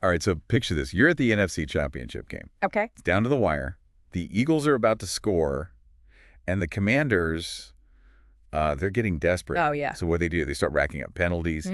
All right, so picture this. You're at the NFC Championship game. Okay. It's down to the wire. The Eagles are about to score, and the Commanders, they're getting desperate. Oh, yeah. So what do? They start racking up penalties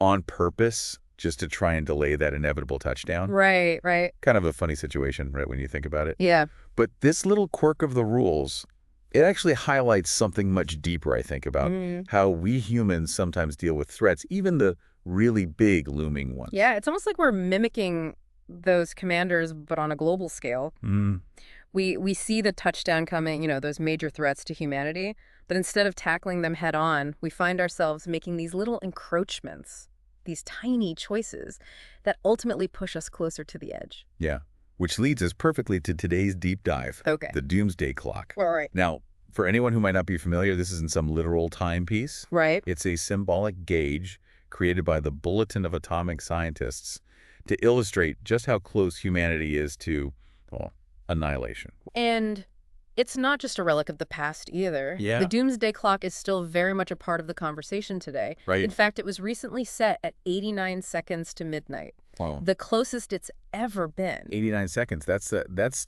on purpose just to try and delay that inevitable touchdown. Right, right. Kind of a funny situation, right, when you think about it. Yeah. But this little quirk of the rules, it actually highlights something much deeper, I think, about how we humans sometimes deal with threats, even the really big looming ones. Yeah, it's almost like we're mimicking those commanders, but on a global scale. We see the touchdown coming, those major threats to humanity, but instead of tackling them head on, we find ourselves making these little encroachments, these tiny choices that ultimately push us closer to the edge. Yeah, which leads us perfectly to today's deep dive, the Doomsday Clock. All right. Now, for anyone who might not be familiar, this isn't some literal timepiece. Right. It's a symbolic gauge created by the Bulletin of Atomic Scientists to illustrate just how close humanity is to, well, annihilation. And it's not just a relic of the past either. Yeah. The Doomsday Clock is still very much a part of the conversation today. Right. In fact, it was recently set at 89 seconds to midnight. Wow. The closest it's ever been. 89 seconds. That's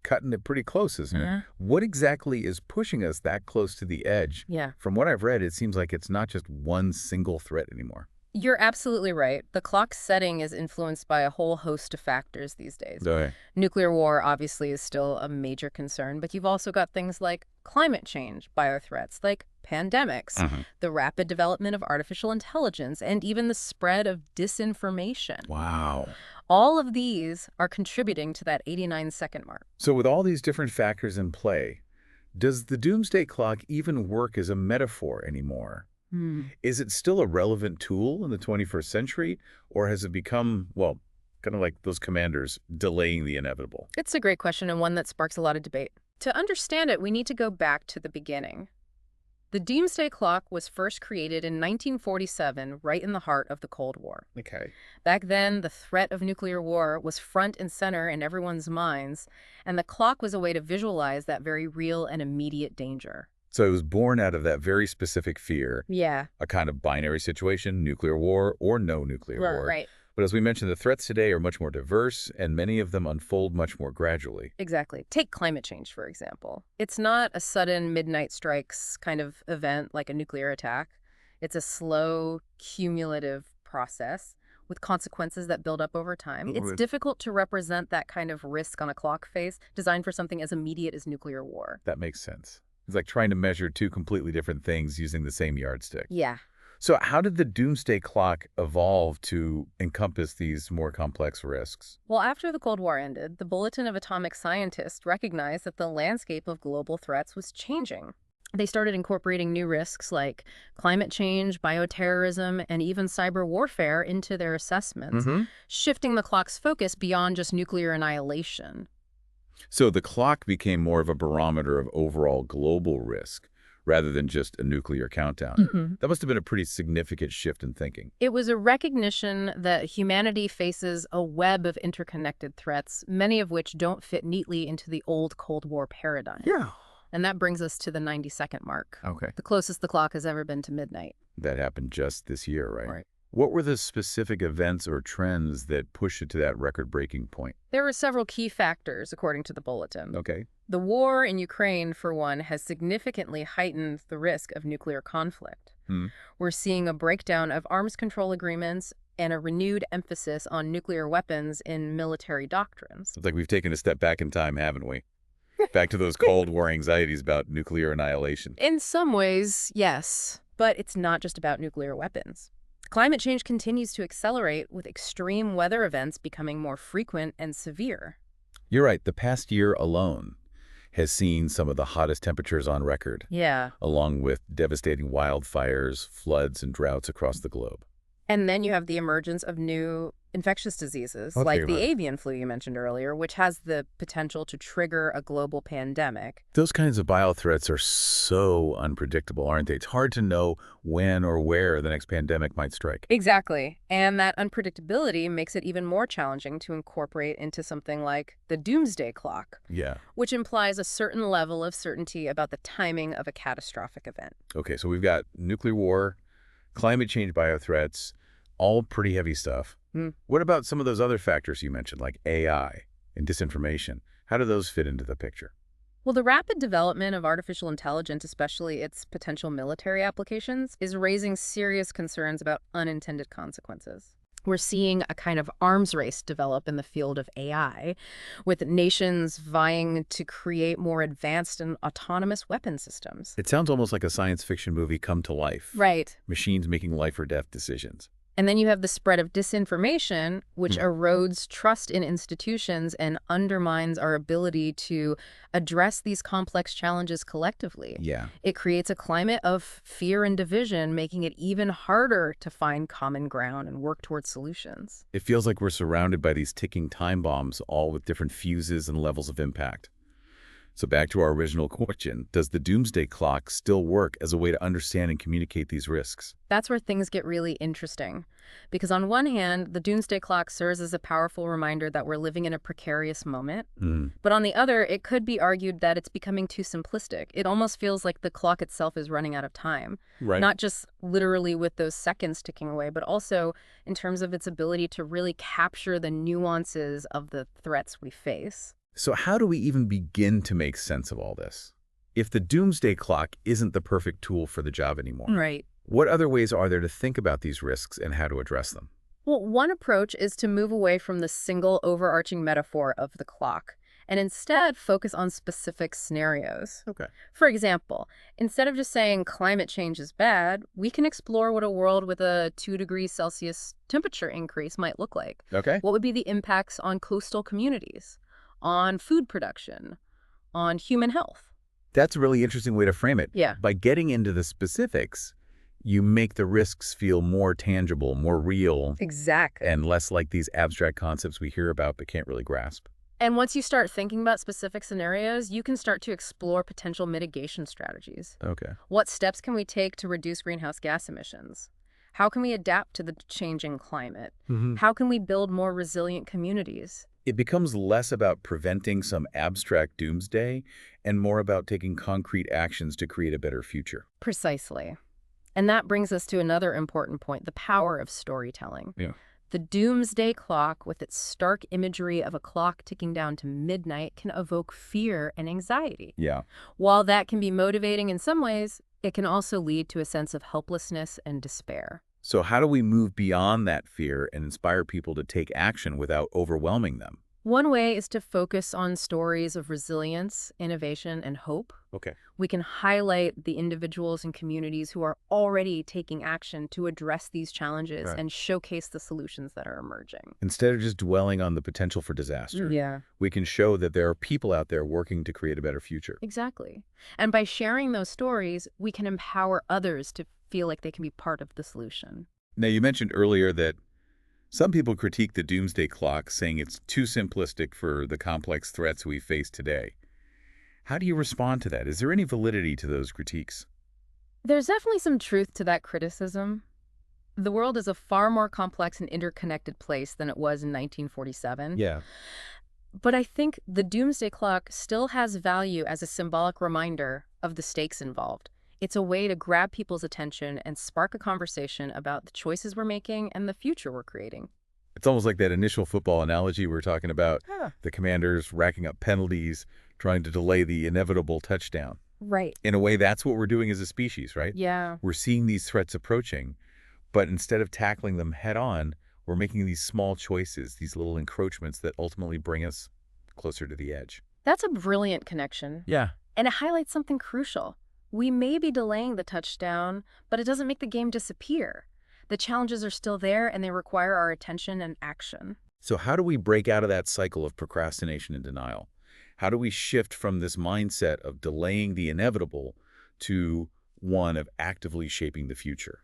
cutting it pretty close, isn't it? What exactly is pushing us that close to the edge? Yeah. From what I've read, it seems like it's not just one single threat anymore. You're absolutely right. The clock's setting is influenced by a whole host of factors these days. Okay. Nuclear war obviously is still a major concern, but you've also got things like climate change, biothreats like pandemics, the rapid development of artificial intelligence, and even the spread of disinformation. Wow. All of these are contributing to that 89-second mark. So with all these different factors in play, does the Doomsday Clock even work as a metaphor anymore? Is it still a relevant tool in the 21st century, or has it become, well, kind of like those commanders delaying the inevitable? It's a great question and one that sparks a lot of debate. To understand it, we need to go back to the beginning. The Doomsday Clock was first created in 1947, right in the heart of the Cold War. Okay. Back then, the threat of nuclear war was front and center in everyone's minds, and the clock was a way to visualize that very real and immediate danger. So it was born out of that very specific fear. Yeah. A kind of binary situation, nuclear war or no nuclear war. Right. But as we mentioned, the threats today are much more diverse, and many of them unfold much more gradually. Exactly. Take climate change, for example. It's not a sudden midnight strikes kind of event like a nuclear attack. It's a slow, cumulative process with consequences that build up over time. It's difficult to represent that kind of risk on a clock face designed for something as immediate as nuclear war. That makes sense. It's like trying to measure two completely different things using the same yardstick. Yeah. So how did the Doomsday Clock evolve to encompass these more complex risks? Well, after the Cold War ended, the Bulletin of Atomic Scientists recognized that the landscape of global threats was changing. They started incorporating new risks like climate change, bioterrorism, and even cyber warfare into their assessments, shifting the clock's focus beyond just nuclear annihilation. So the clock became more of a barometer of overall global risk rather than just a nuclear countdown. That must have been a pretty significant shift in thinking. It was a recognition that humanity faces a web of interconnected threats, many of which don't fit neatly into the old Cold War paradigm. Yeah. And that brings us to the 90-second mark. Okay. The closest the clock has ever been to midnight. That happened just this year, right? Right. What were the specific events or trends that pushed it to that record-breaking point? There were several key factors, according to the bulletin. Okay. The war in Ukraine, for one, has significantly heightened the risk of nuclear conflict. We're seeing a breakdown of arms control agreements and a renewed emphasis on nuclear weapons in military doctrines. It's like we've taken a step back in time, haven't we? Back to those Cold War anxieties about nuclear annihilation. In some ways, yes. But it's not just about nuclear weapons. Climate change continues to accelerate, with extreme weather events becoming more frequent and severe. You're right. The past year alone has seen some of the hottest temperatures on record. Yeah. Along with devastating wildfires, floods, and droughts across the globe. And then you have the emergence of new infectious diseases, Okay, like the right. avian flu you mentioned earlier, which has the potential to trigger a global pandemic. Those kinds of biothreats are so unpredictable, aren't they? It's hard to know when or where the next pandemic might strike. Exactly. And that unpredictability makes it even more challenging to incorporate into something like the Doomsday Clock, Yeah. which implies a certain level of certainty about the timing of a catastrophic event. Okay, so we've got nuclear war, climate change biothreats, All pretty heavy stuff. Hmm. What about some of those other factors you mentioned, like AI and disinformation? How do those fit into the picture? Well, the rapid development of artificial intelligence, especially its potential military applications, is raising serious concerns about unintended consequences. We're seeing a kind of arms race develop in the field of AI, with nations vying to create more advanced and autonomous weapon systems. It sounds almost like a science fiction movie come to life. Right. Machines making life or death decisions. And then you have the spread of disinformation, which erodes trust in institutions and undermines our ability to address these complex challenges collectively. Yeah. It creates a climate of fear and division, making it even harder to find common ground and work towards solutions. It feels like we're surrounded by these ticking time bombs, all with different fuses and levels of impact. So back to our original question, does the doomsday clock still work as a way to understand and communicate these risks? That's where things get really interesting. Because on one hand, the doomsday clock serves as a powerful reminder that we're living in a precarious moment. But on the other, it could be argued that it's becoming too simplistic. It almost feels like the clock itself is running out of time. Right. Not just literally with those seconds ticking away, but also in terms of its ability to really capture the nuances of the threats we face. So how do we even begin to make sense of all this? If the doomsday clock isn't the perfect tool for the job anymore, Right. what other ways are there to think about these risks and how to address them? Well, one approach is to move away from the single overarching metaphor of the clock and instead focus on specific scenarios. Okay. For example, instead of just saying climate change is bad, we can explore what a world with a 2 degrees Celsius temperature increase might look like. Okay. What would be the impacts on coastal communities, on food production, on human health? That's a really interesting way to frame it. Yeah. By getting into the specifics, you make the risks feel more tangible, more real, Exactly. and less like these abstract concepts we hear about but can't really grasp. And once you start thinking about specific scenarios, you can start to explore potential mitigation strategies. Okay. What steps can we take to reduce greenhouse gas emissions? How can we adapt to the changing climate? How can we build more resilient communities? It becomes less about preventing some abstract doomsday and more about taking concrete actions to create a better future. Precisely. And that brings us to another important point, the power of storytelling. Yeah. The doomsday clock, with its stark imagery of a clock ticking down to midnight, can evoke fear and anxiety. Yeah. While that can be motivating in some ways, it can also lead to a sense of helplessness and despair. So how do we move beyond that fear and inspire people to take action without overwhelming them? One way is to focus on stories of resilience, innovation, and hope. Okay. We can highlight the individuals and communities who are already taking action to address these challenges Right. and showcase the solutions that are emerging. Instead of just dwelling on the potential for disaster, Yeah, we can show that there are people out there working to create a better future. exactly. And by sharing those stories, we can empower others to feel like they can be part of the solution. Now, you mentioned earlier that some people critique the doomsday clock, saying it's too simplistic for the complex threats we face today. How do you respond to that? Is there any validity to those critiques? There's definitely some truth to that criticism. The world is a far more complex and interconnected place than it was in 1947. Yeah. But I think the doomsday clock still has value as a symbolic reminder of the stakes involved. It's a way to grab people's attention and spark a conversation about the choices we're making and the future we're creating. It's almost like that initial football analogy we were talking about, the Commanders racking up penalties, trying to delay the inevitable touchdown. Right. In a way, that's what we're doing as a species, right? Yeah. We're seeing these threats approaching, but instead of tackling them head on, we're making these small choices, these little encroachments that ultimately bring us closer to the edge. That's a brilliant connection. Yeah. And it highlights something crucial. We may be delaying the touchdown, but it doesn't make the game disappear. The challenges are still there, and they require our attention and action. So how do we break out of that cycle of procrastination and denial? How do we shift from this mindset of delaying the inevitable to one of actively shaping the future?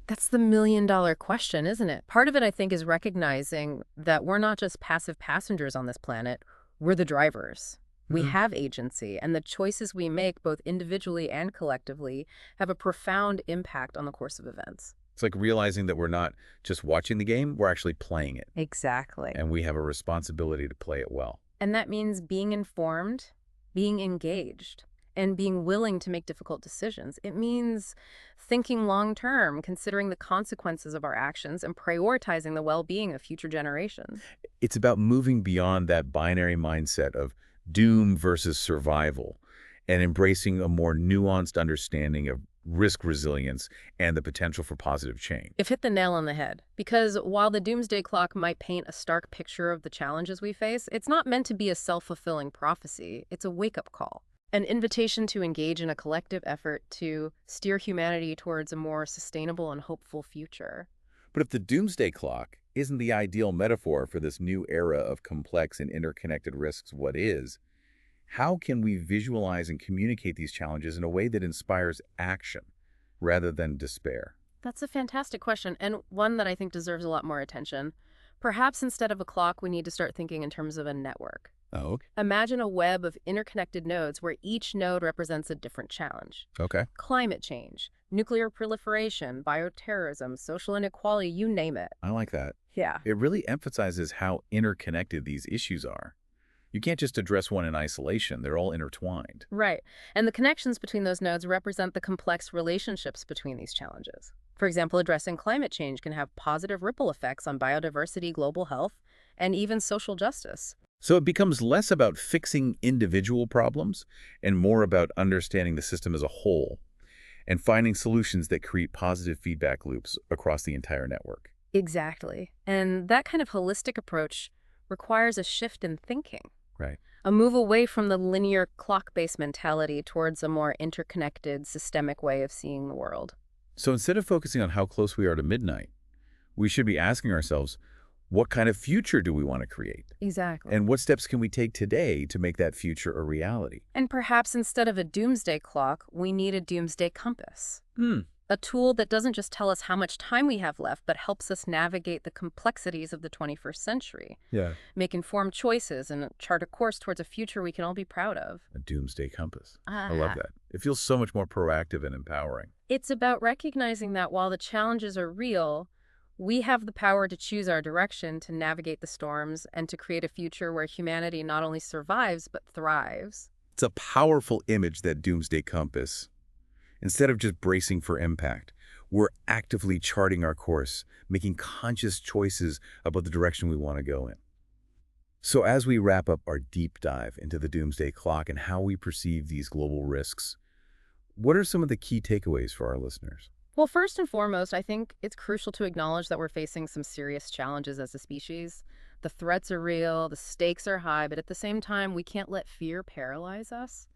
That's the million-dollar question, isn't it? Part of it, I think, is recognizing that we're not just passive passengers on this planet. We're the drivers. We have agency, and the choices we make, both individually and collectively, have a profound impact on the course of events. It's like realizing that we're not just watching the game, we're actually playing it. Exactly. And we have a responsibility to play it well. And that means being informed, being engaged, and being willing to make difficult decisions. It means thinking long-term, considering the consequences of our actions, and prioritizing the well-being of future generations. It's about moving beyond that binary mindset of doom versus survival and embracing a more nuanced understanding of risk resilience and the potential for positive change. You've hit the nail on the head. Because while the doomsday clock might paint a stark picture of the challenges we face, it's not meant to be a self-fulfilling prophecy. It's a wake-up call, an invitation to engage in a collective effort to steer humanity towards a more sustainable and hopeful future. But if the doomsday clock isn't the ideal metaphor for this new era of complex and interconnected risks, what is? How can we visualize and communicate these challenges in a way that inspires action rather than despair? That's a fantastic question, and one that I think deserves a lot more attention. Perhaps instead of a clock, we need to start thinking in terms of a network. Oh, okay. Imagine a web of interconnected nodes where each node represents a different challenge. Okay. Climate change, nuclear proliferation, bioterrorism, social inequality, you name it. I like that. Yeah. It really emphasizes how interconnected these issues are. You can't just address one in isolation. They're all intertwined. Right. And the connections between those nodes represent the complex relationships between these challenges. For example, addressing climate change can have positive ripple effects on biodiversity, global health, and even social justice. So it becomes less about fixing individual problems and more about understanding the system as a whole and finding solutions that create positive feedback loops across the entire network. Exactly. And that kind of holistic approach requires a shift in thinking. Right. A move away from the linear clock-based mentality towards a more interconnected, systemic way of seeing the world. So instead of focusing on how close we are to midnight, we should be asking ourselves, what kind of future do we want to create? Exactly. And what steps can we take today to make that future a reality? And perhaps instead of a doomsday clock, we need a doomsday compass. A tool that doesn't just tell us how much time we have left, but helps us navigate the complexities of the 21st century. Yeah. Make informed choices and chart a course towards a future we can all be proud of. A doomsday compass. I love that. It feels so much more proactive and empowering. It's about recognizing that while the challenges are real, we have the power to choose our direction, to navigate the storms, and to create a future where humanity not only survives, but thrives. It's a powerful image, that doomsday compass. Instead of just bracing for impact, we're actively charting our course, making conscious choices about the direction we want to go in. So as we wrap up our deep dive into the doomsday clock and how we perceive these global risks, what are some of the key takeaways for our listeners? Well, first and foremost, I think it's crucial to acknowledge that we're facing some serious challenges as a species. The threats are real, the stakes are high, but at the same time, we can't let fear paralyze us.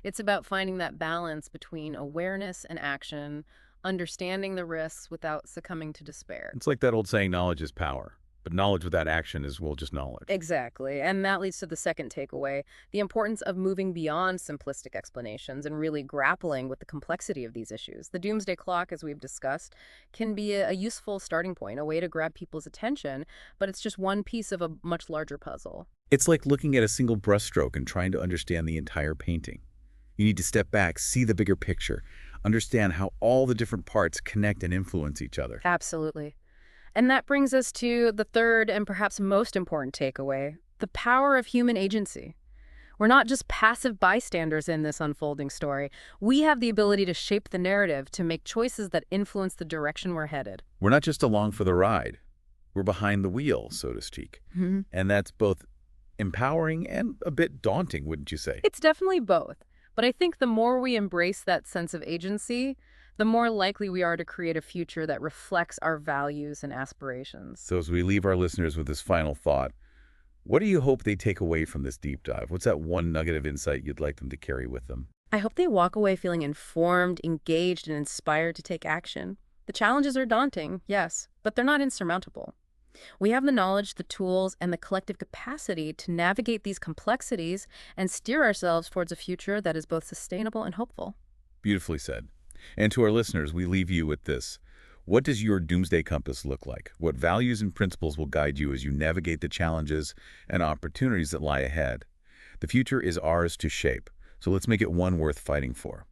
It's about finding that balance between awareness and action, understanding the risks without succumbing to despair. It's like that old saying, knowledge is power. But knowledge without action is, well, just knowledge. Exactly. And that leads to the second takeaway, the importance of moving beyond simplistic explanations and really grappling with the complexity of these issues. The doomsday clock, as we've discussed, can be a useful starting point, a way to grab people's attention, but it's just one piece of a much larger puzzle. It's like looking at a single brushstroke and trying to understand the entire painting. You need to step back, see the bigger picture, understand how all the different parts connect and influence each other. Absolutely. And that brings us to the third and perhaps most important takeaway, the power of human agency. We're not just passive bystanders in this unfolding story. We have the ability to shape the narrative, to make choices that influence the direction we're headed. We're not just along for the ride. We're behind the wheel, so to speak. And that's both empowering and a bit daunting, wouldn't you say? It's definitely both. But I think the more we embrace that sense of agency, the more likely we are to create a future that reflects our values and aspirations. So as we leave our listeners with this final thought, what do you hope they take away from this deep dive? What's that one nugget of insight you'd like them to carry with them? I hope they walk away feeling informed, engaged, and inspired to take action. The challenges are daunting, yes, but they're not insurmountable. We have the knowledge, the tools, and the collective capacity to navigate these complexities and steer ourselves towards a future that is both sustainable and hopeful. Beautifully said. And to our listeners, we leave you with this. What does your doomsday compass look like? What values and principles will guide you as you navigate the challenges and opportunities that lie ahead? The future is ours to shape, so let's make it one worth fighting for.